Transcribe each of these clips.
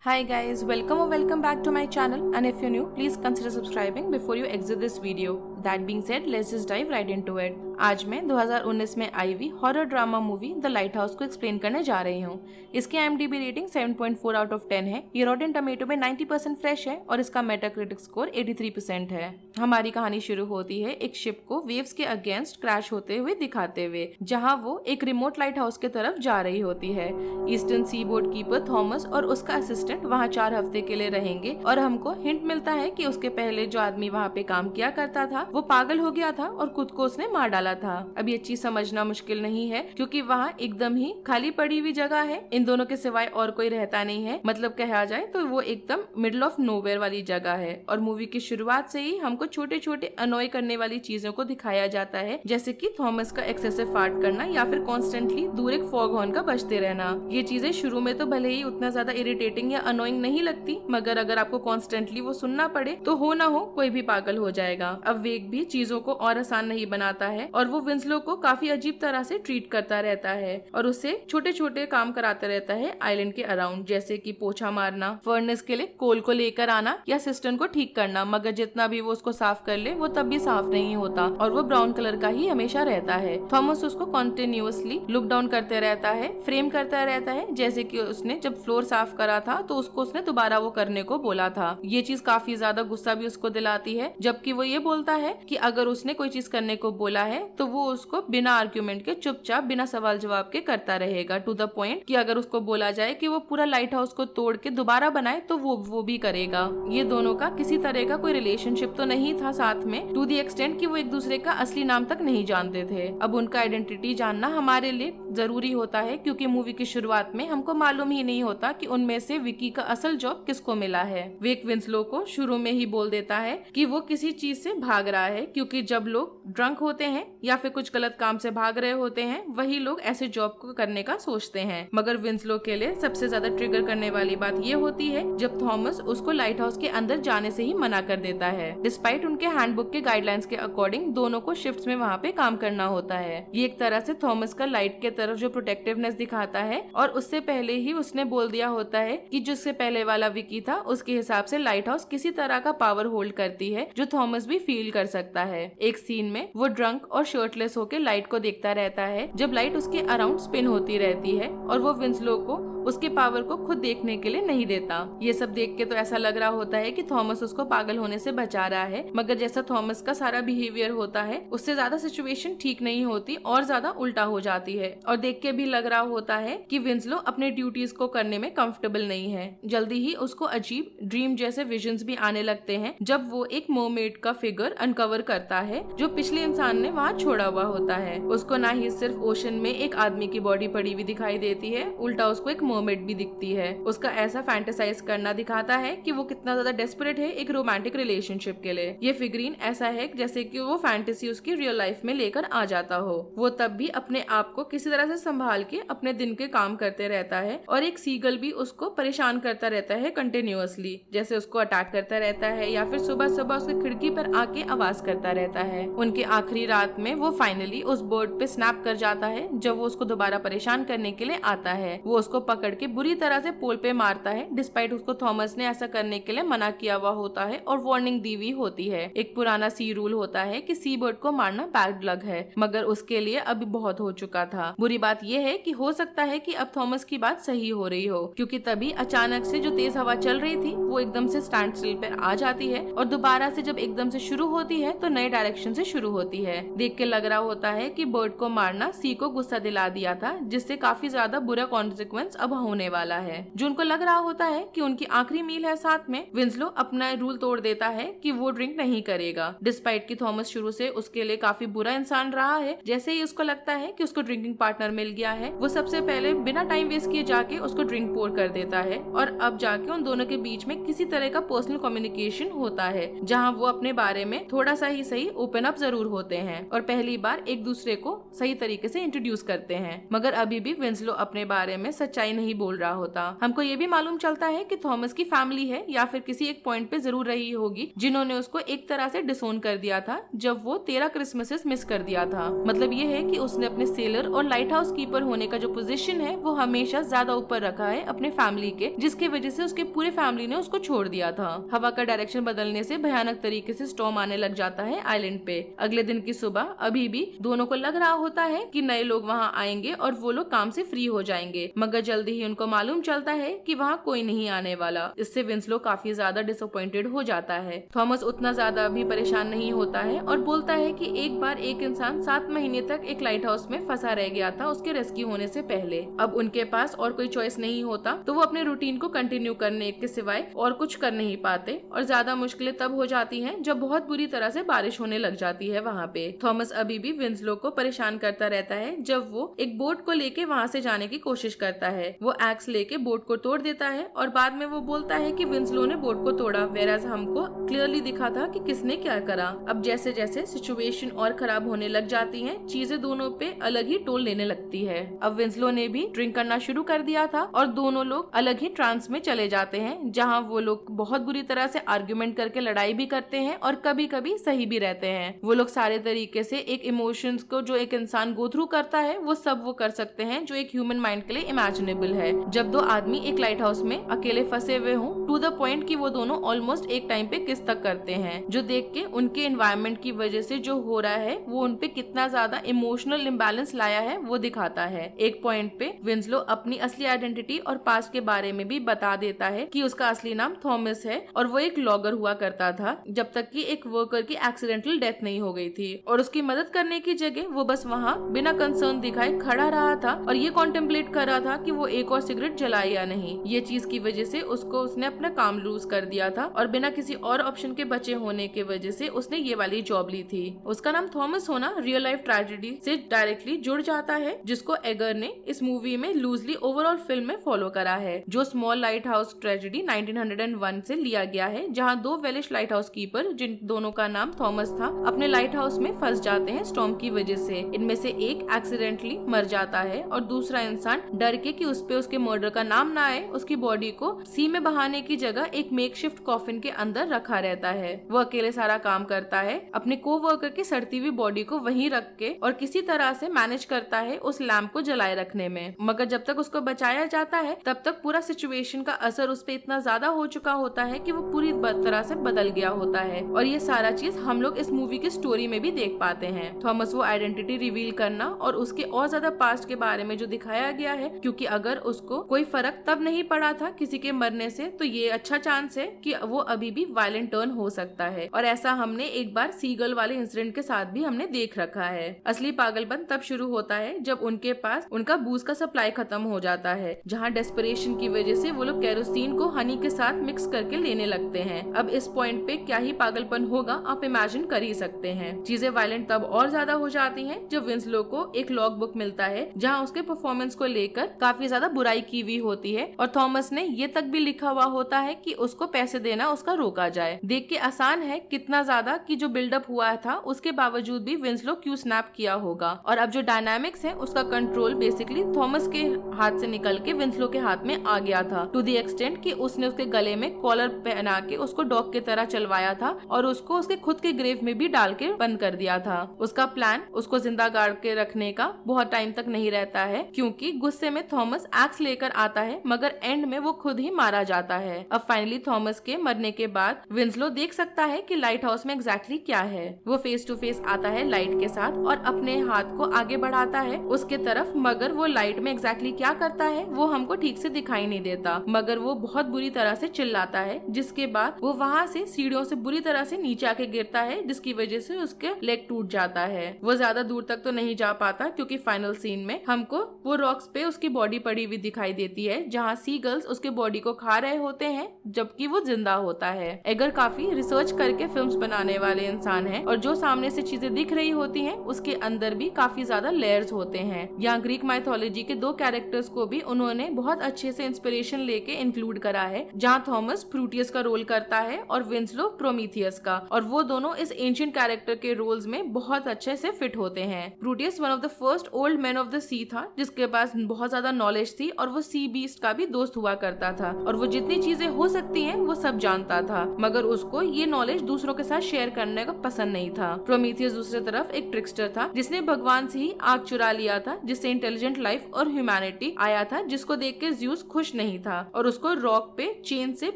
Hi guys, welcome back to my channel, and if you're new, please consider subscribing before you exit this video. That being said, let's just dive right into it. आज मैं 2019 में आई हुई horror drama movie the light house को explain करने जा रही हूँ। इसकी IMDb रेटिंग 7.4 आउट ऑफ 10 है। ये रॉटेन टमेटो में 90% फ्रेश है और इसका मेटाक्रिटिक स्कोर 83% है। हमारी कहानी शुरू होती है एक शिप को वेव्स के अगेंस्ट क्रैश होते हुए दिखाते हुए, जहाँ वो एक रिमोट लाइट हाउस के तरफ जा रही होती है। Eastern seaboard keeper Thomas और उसका असिस्टेंट वहाँ 4 हफ्ते के लिए रहेंगे और हमको हिंट मिलता है कि उसके पहले जो आदमी वहाँ पे काम किया करता था वो पागल हो गया था और खुद को उसने मार डाला था। अब ये चीज समझना मुश्किल नहीं है क्योंकि वहाँ एकदम ही खाली पड़ी हुई जगह है। इन दोनों के सिवाय और कोई रहता नहीं है। मतलब कहा जाए तो वो एकदम मिडल ऑफ नोवेयर वाली जगह है। और मूवी की शुरुआत से ही हमको छोटे छोटे अनॉय करने वाली चीजों को दिखाया जाता है, जैसे कि थॉमस का एक्सेसिव फार्ट करना या फिर कॉन्स्टेंटली दूर एक फॉग हॉर्न का बजते रहना। ये चीजें शुरू में तो भले ही उतना ज्यादा इरिटेटिंग या अनोइंग नहीं लगती, मगर अगर आपको कॉन्स्टेंटली वो सुनना पड़े तो हो ना हो कोई भी पागल हो जाएगा। अब वेग भी चीजों को और आसान नहीं बनाता है और वो विंसलो को काफी अजीब तरह से ट्रीट करता रहता है और उससे छोटे छोटे काम कराते रहता है आइलैंड के अराउंड, जैसे कि पोछा मारना, फर्नेस के लिए कोल को लेकर आना या सिस्टम को ठीक करना। मगर जितना भी वो उसको साफ कर ले वो तब भी साफ नहीं होता और वो ब्राउन कलर का ही हमेशा रहता है। थॉमस उसको कॉन्टिन्यूअसली लुक डाउन करते रहता है, फ्रेम करता रहता है, जैसे कि उसने जब फ्लोर साफ करा था तो उसको उसने दोबारा वो करने को बोला था। ये चीज काफी ज्यादा गुस्सा भी उसको दिलाती है, जबकि वो ये बोलता है कि अगर उसने कोई चीज करने को बोला है तो वो उसको बिना आर्ग्यूमेंट के चुपचाप बिना सवाल जवाब के करता रहेगा, टू द पॉइंट कि अगर उसको बोला जाए कि वो पूरा लाइट हाउस को तोड़ के दोबारा बनाए तो वो भी करेगा। ये दोनों का किसी तरह का कोई रिलेशनशिप तो नहीं था साथ में, टू द एक्सटेंट कि वो एक दूसरे का असली नाम तक नहीं जानते थे। अब उनका आइडेंटिटी जानना हमारे लिए जरूरी होता है क्योंकि मूवी की शुरुआत में हमको मालूम ही नहीं होता कि उनमें से विकी का असल जॉब किसको मिला है। वेक विंसलो को शुरू में ही बोल देता है कि वो किसी चीज से भाग रहा है, क्योंकि जब लोग ड्रंक होते हैं या फिर कुछ गलत काम से भाग रहे होते हैं वही लोग ऐसे जॉब को करने का सोचते हैं। मगर विंसलो के लिए सबसे ज्यादा ट्रिगर करने वाली बात ये होती है जब थॉमस उसको लाइट हाउस के अंदर जाने से ही मना कर देता है, डिस्पाइट उनके हैंडबुक के गाइडलाइंस के अकॉर्डिंग दोनों को शिफ्ट्स में वहाँ पे काम करना होता है। ये एक तरह से थॉमस का लाइट के तरफ जो प्रोटेक्टिवनेस दिखाता है और उससे पहले ही उसने बोल दिया होता है कि जिससे पहले वाला विकी था उसके हिसाब से लाइट हाउस किसी तरह का पावर होल्ड करती है जो थॉमस भी फील कर सकता है। एक सीन में वो ड्रंक और शर्टलेस होकर लाइट को देखता रहता है जब लाइट उसके अराउंड स्पिन होती रहती है और वो विंसलो को उसके पावर को खुद देखने के लिए नहीं देता। ये सब देख के तो ऐसा लग रहा होता है कि थॉमस उसको पागल होने से बचा रहा है, मगर जैसा थॉमस का सारा बिहेवियर होता है उससे ज्यादा सिचुएशन ठीक नहीं होती और ज्यादा उल्टा हो जाती है। और देख के भी लग रहा होता है कि विंसलो अपने ड्यूटीज को करने में कंफर्टेबल नहीं है। जल्दी ही उसको अजीब ड्रीम जैसे विजन्स भी आने लगते हैं जब वो एक मरमेड का फिगर अनकवर करता है जो पिछले इंसान ने वहाँ छोड़ा हुआ होता है। उसको ना ही सिर्फ ओशन में एक आदमी की बॉडी पड़ी हुई दिखाई देती है, उल्टा उसको एक मरमेड भी दिखती है। उसका ऐसा फैंटेसाइज करना दिखाता है कि वो कितना ज्यादा डेस्परेट है एक रोमांटिक रिलेशनशिप के लिए। ये फिगरीन ऐसा है जैसे कि वो फैंटेसी उसकी रियल लाइफ में लेकर आ जाता हो। वो तब भी अपने आप को किसी तरह से संभाल के अपने दिन के काम करते रहता है और एक सीगल भी उसको परेशान करता रहता है कंटिन्यूअसली, जैसे उसको अटैक करता रहता है या फिर सुबह सुबह उसकी खिड़की पर आके आवाज करता रहता है। उनके आखिरी रात में वो फाइनली उस बर्ड पे स्नैप कर जाता है जब वो उसको दोबारा परेशान करने के लिए आता है। वो उसको पकड़ के बुरी तरह से पोल पे मारता है, डिस्पाइट उसको थॉमस ने ऐसा करने के लिए मना किया हुआ होता है और वार्निंग दी हुई होती है। एक पुराना सी रूल होता है कि सी बर्ड को मारना बैड लक है, मगर उसके लिए अभी बहुत हो चुका था। बुरी बात यह है कि हो सकता है कि अब थॉमस की बात सही हो रही हो, क्योंकि तभी अचानक से जो तेज हवा चल रही थी वो एकदम से स्टैंड स्टिल पर आ जाती है और दोबारा से जब एकदम से शुरू होती है तो नए डायरेक्शन से शुरू होती है। देख के लग रहा होता है कि बर्ड को मारना सी को गुस्सा दिला दिया था, जिससे काफी ज्यादा बुरा कॉन्सिक्वेंस अब होने वाला है। जो उनको लग रहा होता है कि उनकी आखिरी मील है साथ में, विंसलो अपना रूल तोड़ देता है कि वो ड्रिंक नहीं करेगा, डिस्पाइट कि थॉमस शुरू से उसके लिए काफी बुरा इंसान रहा है। जैसे ही उसको लगता है कि उसको ड्रिंकिंग पार्टनर मिल गया है, वो सबसे पहले बिना टाइम वेस्ट किए जाके उसको ड्रिंक पोर कर देता है और अब जाके उन दोनों के बीच में किसी तरह का पर्सनल कम्युनिकेशन होता है, जहाँ वो अपने बारे में थोड़ा सा ही सही ओपन अप जरूर होते हैं और पहली बार एक दूसरे को सही तरीके से इंट्रोड्यूस करते हैं। मगर अभी भी विंसलो अपने बारे में सच्चाई नहीं बोल रहा होता। हमको ये भी मालूम चलता है कि थॉमस की फैमिली है या फिर किसी एक पॉइंट पे जरूर रही होगी जिन्होंने उसको एक तरह से डिसोन कर दिया था जब वो 13 क्रिसमसेस मिस कर दिया था। मतलब ये है कि उसने अपने सेलर और लाइट हाउस कीपर होने का जो पोजीशन है वो हमेशा ज्यादा ऊपर रखा है अपने फैमिली के, जिसकी वजह से उसके पूरे फैमिली ने उसको छोड़ दिया था। हवा का डायरेक्शन बदलने से भयानक तरीके से स्टॉर्म आने लग जाता है आइलैंड पे। अगले दिन की सुबह अभी भी दोनों को लग रहा होता है कि नए लोग वहाँ आएंगे और वो लोग काम से फ्री हो जाएंगे, मगर जल्दी ही उनको मालूम चलता है कि वहाँ कोई नहीं आने वाला। इससे विंस्लो काफी ज्यादा डिसअपॉइंटेड हो जाता है। थॉमस उतना ज्यादा भी परेशान नहीं होता है और बोलता है कि एक बार एक इंसान 7 महीने तक एक लाइट हाउस में फंसा रह गया था उसके रेस्क्यू होने से पहले। अब उनके पास और कोई चॉइस नहीं होता तो वो अपने रूटीन को कंटिन्यू करने के सिवाय और कुछ कर नहीं पाते, और ज्यादा मुश्किलें तब हो जाती हैं जब बहुत बुरी तरह से बारिश होने लग जाती है वहाँ पे। थॉमस अभी भी विंस्लो को परेशान करता रहता है जब वो एक बोट को लेके वहाँ से जाने की कोशिश करता है। वो एक्स लेके बोट को तोड़ देता है और बाद में वो बोलता है कि विंस्लो ने बोट को तोड़ा, वेराज हमको क्लियरली दिखा था कि किसने क्या करा। अब जैसे जैसे सिचुएशन और खराब होने लग जाती है, चीजें दोनों पे अलग ही टोल लेने लगती है। अब विंस्लो ने भी ड्रिंक करना शुरू कर दिया था और दोनों लोग अलग ही ट्रांस में चले जाते हैं, जहाँ वो लोग बहुत बुरी तरह से आर्ग्यूमेंट करके लड़ाई भी करते हैं और कभी कभी सही भी रहते हैं। वो लोग सारे तरीके से एक इमोशंस को जो एक इंसान गो थ्रू करता है वो सब वो कर सकते हैं जो एक ह्यूमन माइंड के लिए इमेजिनेबल है। जब दो आदमी एक लाइट हाउस में अकेले फंसे हुए हों, टू द पॉइंट कि वो दोनों ऑलमोस्ट एक टाइम पे किस तक करते हैं, जो देख के उनके एनवायरनमेंट की वजह से जो हो रहा है वो उनपे कितना ज्यादा इमोशनल इम्बैलेंस लाया है वो दिखाता है। एक पॉइंट पे विंस्लो अपनी असली आइडेंटिटी और पास्ट के बारे में भी बता देता है कि उसका असली नाम थॉमस है और वो एक लॉगर हुआ करता था जब तक कि एक वर्कर की एक्सीडेंटल डेथ नहीं हो गई थी, और उसकी मदद करने की जगह वो बस वहाँ बिना कंसर्न दिखाए खड़ा रहा था और ये कॉन्टेम्पलेट कर रहा था कि वो एक और सिगरेट जलाए या नहीं। ये चीज की वजह से उसने अपना काम लूज कर दिया था और बिना किसी और ऑप्शन के बचे होने की वजह से उसने ये वाली जॉब ली थी। उसका नाम थॉमस होना रियल लाइफ ट्रेजेडी से डायरेक्टली जुड़ जाता है, जिसको एगर ने इस मूवी में लूजली ओवरऑल फिल्म में फॉलो करा है, जो स्मॉल लाइट हाउस ट्रेजेडी 1901 से लिया गया है, जहाँ दो वेलिश लाइट हाउस कीपर जिन दोनों का नाम थॉमस था अपने लाइट हाउस में फंस जाते हैं स्टॉर्म की वजह से। इनमें से एक एक्सीडेंटली मर जाता है और दूसरा इंसान डर के कि उस पे उसके मर्डर का नाम ना आए उसकी बॉडी को सी में बहाने की जगह एक मेकशिफ्ट कॉफिन के अंदर रखा रहता है। वो अकेले सारा काम करता है, अपने कोवर्कर की सड़ती हुई बॉडी को वहीं रख के, और किसी तरह से मैनेज करता है उस लैम्प को जलाए रखने में। मगर जब तक उसको बचाया जाता है तब तक पूरा सिचुएशन का असर उस पे इतना ज्यादा हो चुका होता है कि वो पूरी तरह से बदल गया होता है, और ये सारा चीज हम लोग इस मूवी की स्टोरी में भी देख पाते हैं। थॉमस वो आइडेंटिटी रिवील करना और उसके और ज्यादा पास्ट के बारे में जो दिखाया गया है, क्योंकि अगर उसको कोई फर्क तब नहीं पड़ा था किसी के मरने से, तो ये अच्छा चांस है कि वो अभी भी वायलेंट टर्न हो सकता है। और ऐसा हमने एक बार सीगल वाले इंसिडेंट के साथ भी हमने देख रखा है। असली पागलपन तब शुरू होता है जब उनके पास उनका बूज का सप्लाई खत्म हो जाता है, जहाँ डेस्परेशन की वजह से वो लोग केरोसिन को हनी के साथ मिक्स करके लेने लगते हैं। अब इस पॉइंट पे क्या ही पागलपन होगा आप इमेजिन कर ही सकते हैं। चीजें वायलेंट तब और ज्यादा हो जाती हैं जब विंस्लो को एक लॉग बुक मिलता है जहाँ उसके परफॉर्मेंस को लेकर काफी ज्यादा बुराई की हुई होती है, और थॉमस ने ये तक भी लिखा हुआ होता है कि उसको पैसे देना उसका रोका जाए। देख के आसान है कितना ज्यादा कि जो बिल्डअप हुआ था उसके बावजूद भी विंस्लो क्यों स्नैप किया होगा, और अब जो डायनामिक्स है उसका कंट्रोल बेसिकली थॉमस के हाथ से निकल के विंस्लो के हाथ में आ गया था, टू दी एक्सटेंट कि उसने उसके गले में कॉलर पहना के उसको डॉग की तरह चलवाया था और उसको उसके खुद के ग्रेव में भी डाल के बंद कर दिया था। उसका प्लान उसको जिंदा गाड़ के रखने का बहुत टाइम तक नहीं रहता है, क्योंकि गुस्से में थॉमस एक्स लेकर आता है, मगर एंड में वो खुद ही मारा जाता है। अब फाइनली थॉमस के मरने के बाद विंस्लो देख सकता है कि लाइट हाउस में एग्जैक्टली क्या है। वो फेस टू फेस आता है लाइट के साथ और अपने हाथ को आगे बढ़ाता है उसके तरफ, मगर वो लाइट में एग्जैक्टली क्या करता है वो हमको ठीक से दिखाई नहीं देता, मगर वो बहुत बुरी तरह से चिल्लाता है, जिसके बाद वो वहाँ से सीढ़ियों से बुरी तरह से नीचे आके गिरता है, जिसकी वजह से उसके लेग टूट जाता है। वो ज्यादा दूर तक तो नहीं जा पाता क्योंकि फाइनल सीन में हमको वो रॉक्स पे उसकी बॉडी पड़ी हुई दिखाई देती है, जहाँ सी गर्ल्स उसके बॉडी को खा रहे होते हैं जबकि वो जिंदा होता है। एगर काफी रिसर्च करके फिल्म्स बनाने वाले इंसान है, और जो सामने से चीजें दिख रही होती हैं उसके अंदर भी काफी ज्यादा लेयर्स होते हैं। यहाँ ग्रीक माइथोलॉजी के 2 कैरेक्टर्स को भी उन्होंने बहुत अच्छे से इंस्पिरेशन लेके इंक्लूड करा है, जहाँ थॉमस प्रूटियस का रोल करता है और विंस्लो प्रोमीथियस का, और वो दोनों इस एंशिएंट कैरेक्टर के रोल्स में बहुत अच्छे से फिट होते हैं। Proteus one of the first old man of the sea था, जिसके पास बहुत ज्यादा नॉलेज नॉलेज थी और वो सी बीस्ट का भी दोस्त हुआ करता था और वो जितनी चीजें हो सकती हैं वो सब जानता था, मगर उसको ये नॉलेज दूसरों के साथ शेयर करने का पसंद नहीं था। प्रोमीथियस दूसरी तरफ एक ट्रिकस्टर था जिसने भगवान से ही आग चुरा लिया था, जिससे इंटेलिजेंट लाइफ और ह्यूमैनिटी आया था, जिसको देख के ज़्यूस खुश नहीं था और उसको रॉक पे चेन से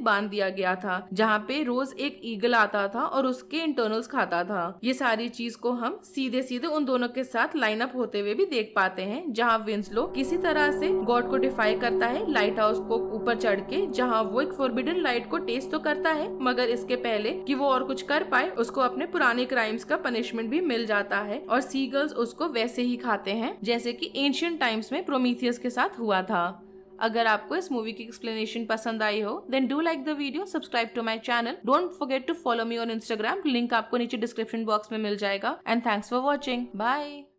बांध दिया गया था, जहाँ पे रोज एक ईगल आता था और उसके इंटरनल्स खाता था। ये सारी चीज को हम सीधे सीधे उन दोनों के साथ लाइन अप होते हुए भी देख पाते हैं, जहाँ विंसलो किसी तरह से गॉड को डिफाई करता है लाइट हाउस को ऊपर चढ़ के, जहाँ वो एक फॉरबिडन लाइट को टेस्ट तो करता है, मगर इसके पहले कि वो और कुछ कर पाए उसको अपने पुराने क्राइम्स का पनिशमेंट भी मिल जाता है और सीगल्स उसको वैसे ही खाते हैं जैसे कि एंशिएंट टाइम्स में प्रोमीथियस के साथ हुआ था। अगर आपको इस मूवी की एक्सप्लेनेशन पसंद आई हो then do like the video, subscribe to my channel, don't forget to follow me on Instagram, link आपको नीचे डिस्क्रिप्शन बॉक्स में मिल जाएगा। And thanks for watching, bye.